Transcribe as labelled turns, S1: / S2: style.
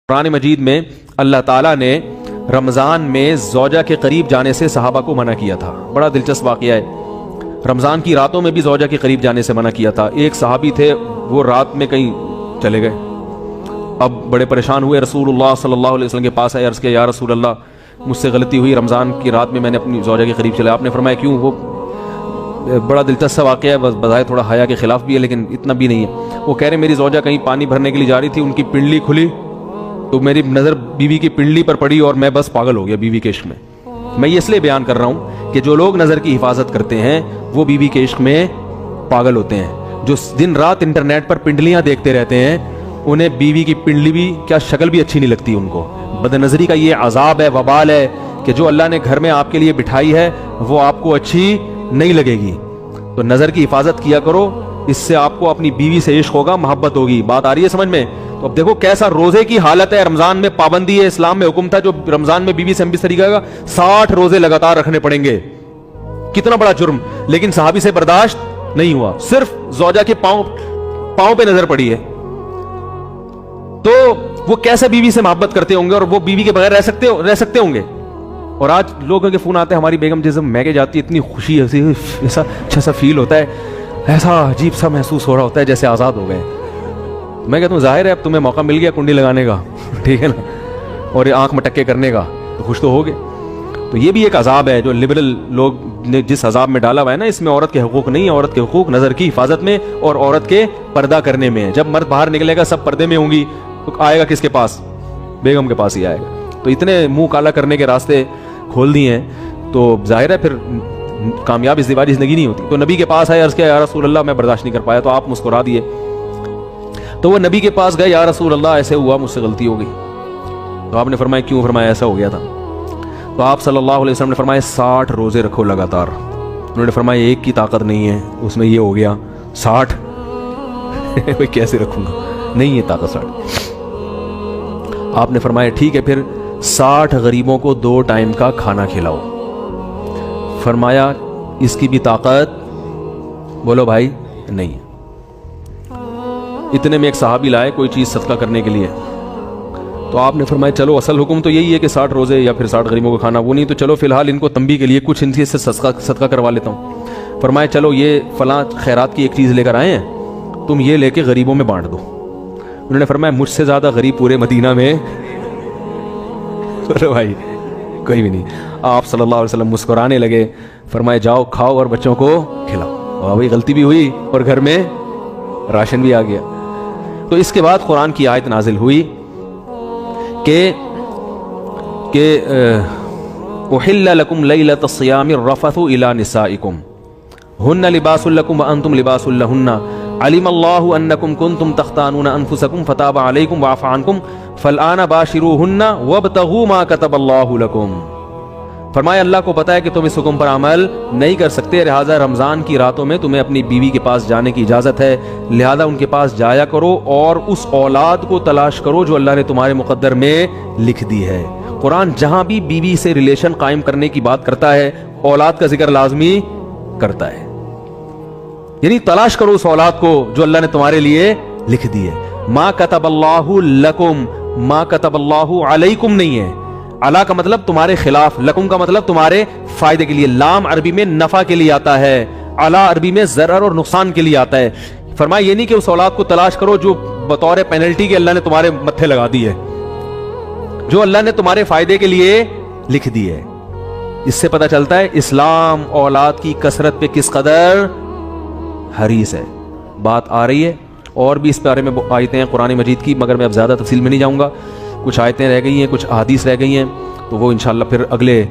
S1: قرآن مجید میں اللہ تعالیٰ نے رمضان میں زوجہ کے قریب جانے سے صحابہ کو منع کیا تھا. بڑا دلچسپ واقعہ ہے. رمضان کی راتوں میں بھی زوجہ کے قریب جانے سے منع کیا تھا. ایک صحابی تھے، وہ رات میں کہیں چلے گئے. اب بڑے پریشان ہوئے، رسول اللہ صلی اللہ علیہ وسلم کے پاس آئے، عرض کیا یا رسول اللہ مجھ سے غلطی ہوئی، رمضان کی رات میں نے اپنی زوجہ کے قریب چلا. آپ نے فرمایا کیوں؟ وہ بڑا دلچسپ واقعہ ہے، بس بظاہر تھوڑا حیا کے خلاف بھی ہے لیکن اتنا بھی نہیں ہے. وہ کہہ رہے میری زوجہ کہیں پانی بھرنے کے لیے جا رہی تھی، ان کی پنڈلی کھلی تو میری نظر بیوی کی پنڈلی پر پڑی اور میں بس پاگل ہو گیا بیوی کے عشق میں. میں یہ اس لیے بیان کر رہا ہوں کہ جو لوگ نظر کی حفاظت کرتے ہیں وہ بیوی کے عشق میں پاگل ہوتے ہیں. جو دن رات انٹرنیٹ پر پنڈلیاں دیکھتے رہتے ہیں انہیں بیوی کی پنڈلی بھی کیا شکل بھی اچھی نہیں لگتی ان کو. بد نظری کا یہ عذاب ہے، وبال ہے کہ جو اللہ نے گھر میں آپ کے لیے بٹھائی ہے وہ آپ کو اچھی نہیں لگے گی. تو نظر کی حفاظت کیا کرو، اس سے آپ کو اپنی بیوی سے عشق ہوگا، محبت ہوگی. بات آ رہی ہے سمجھ میں؟ تو اب دیکھو کیسا روزے کی حالت ہے. رمضان میں پابندی ہے، اسلام میں حکم تھا جو رمضان میں بیوی سے ہم بستری کرے گا 60 روزے لگاتار رکھنے پڑیں گے. کتنا بڑا جرم، لیکن صحابی سے برداشت نہیں ہوا. صرف زوجہ کے پاؤں پہ نظر پڑی ہے تو وہ کیسے بیوی سے محبت کرتے ہوں گے اور وہ بیوی کے بغیر رہ سکتے ہوں گے. اور آج لوگوں کے فون آتے ہیں ہماری بیگم جیسے میکے جاتی ہے، اتنی خوشی ایسا اچھا سا فیل ہوتا ہے، ایسا عجیب سا محسوس ہو رہا ہوتا ہے جیسے آزاد ہو گئے. میں کہتا ہوں ظاہر ہے اب تمہیں موقع مل گیا کنڈی لگانے کا، ٹھیک ہے نا، اور آنکھ مٹکے کرنے کا، تو خوش تو ہوگے. تو یہ بھی ایک عذاب ہے جو لبرل لوگ نے جس عذاب میں ڈالا ہوا ہے نا، اس میں عورت کے حقوق نہیں ہے. عورت کے حقوق نظر کی حفاظت میں اور عورت کے پردہ کرنے میں. جب مرد باہر نکلے گا سب پردے میں ہوں گی تو آئے گا کس کے پاس؟ بیگم کے پاس ہی آئے گا. تو اتنے منہ کالا کرنے کے راستے کھول دیے ہیں تو ظاہر ہے پھر کامیاب ازدواجی زندگی نہیں ہوتی. تو نبی کے پاس آئے، عرض کیا یا رسول اللہ میں برداشت نہیں کر پایا. تو آپ مسکرا دیے. تو وہ نبی کے پاس گئے، یا رسول اللہ ایسے ہوا، مجھ سے غلطی ہو گئی. تو آپ نے فرمایا کیوں؟ فرمایا ایسا ہو گیا تھا. تو آپ صلی اللہ علیہ وسلم نے فرمایا 60 روزے رکھو لگاتار. انہوں نے فرمایا ایک کی طاقت نہیں ہے، اس میں یہ ہو گیا 60 کوئی کیسے رکھوں گا، نہیں ہے طاقت 60. آپ نے فرمایا ٹھیک ہے پھر 60 غریبوں کو 2 ٹائم کا کھانا کھلاؤ. فرمایا اس کی بھی طاقت بولو بھائی نہیں. اتنے میں ایک صحابی لائے کوئی چیز صدقہ کرنے کے لیے. تو آپ نے فرمایا چلو اصل حکم تو یہی ہے کہ 60 روزے یا پھر 60 غریبوں کو کھانا، وہ نہیں تو چلو فی الحال ان کو تنبیہ کے لیے کچھ ان سے صدقہ کروا لیتا ہوں. فرمایا چلو یہ فلاں خیرات کی ایک چیز لے کر آئے ہیں، تم یہ لے کے غریبوں میں بانٹ دو. انہوں نے فرمایا مجھ سے زیادہ غریب پورے مدینہ میں بھائی کوئی بھی نہیں. آپ صلی اللہ علیہ وسلم مسکرانے لگے. فرمائے جاؤ کھاؤ اور بچوں کو کھلاؤ. بھائی غلطی بھی ہوئی اور گھر میں راشن بھی آ گیا. تو اس کے بعد قرآن کی آیت نازل ہوئی کہ احل لکم لیلۃ الصیام الرفث الی نسائکم ہن لباس لکم وانتم لباس لہن علم اللہ انکم کنتم تختانون انفسکم فتاب علیکم وعفى عنکم فالآن باشروہن وابتغوا ما کتب اللہ لکم. فرمایا اللہ کو پتا ہے کہ تم اس حکم پر عمل نہیں کر سکتے، لہٰذا رمضان کی راتوں میں تمہیں اپنی بیوی کے پاس جانے کی اجازت ہے، لہذا ان کے پاس جایا کرو اور اس اولاد کو تلاش کرو جو اللہ نے تمہارے مقدر میں لکھ دی ہے. قرآن جہاں بھی بیوی سے ریلیشن قائم کرنے کی بات کرتا ہے اولاد کا ذکر لازمی کرتا ہے. یعنی تلاش کرو اس اولاد کو جو اللہ نے تمہارے لیے لکھ دی ہے. ما کتب اللہ لکم، ما کتب اللہ علیکم نہیں ہے. علا کا مطلب تمہارے خلاف، لکم کا مطلب تمہارے فائدے کے لیے. لام عربی میں نفع کے لیے آتا ہے، علا عربی میں ضرر اور نقصان کے لیے آتا ہے. فرمایا یہ نہیں کہ اس اولاد کو تلاش کرو جو بطور پینلٹی کے اللہ نے تمہارے متھے لگا دی ہے، جو اللہ نے تمہارے فائدے کے لیے لکھ دی ہے. اس سے پتہ چلتا ہے اسلام اولاد کی کثرت پہ کس قدر حریص ہے. بات آ رہی ہے اور بھی اس بارے میں آیتیں ہیں قرآن مجید کی، مگر میں اب زیادہ تفصیل میں نہیں جاؤں گا. کچھ آیتیں رہ گئی ہیں، کچھ احادیث رہ گئی ہیں، تو وہ انشاءاللہ پھر اگلے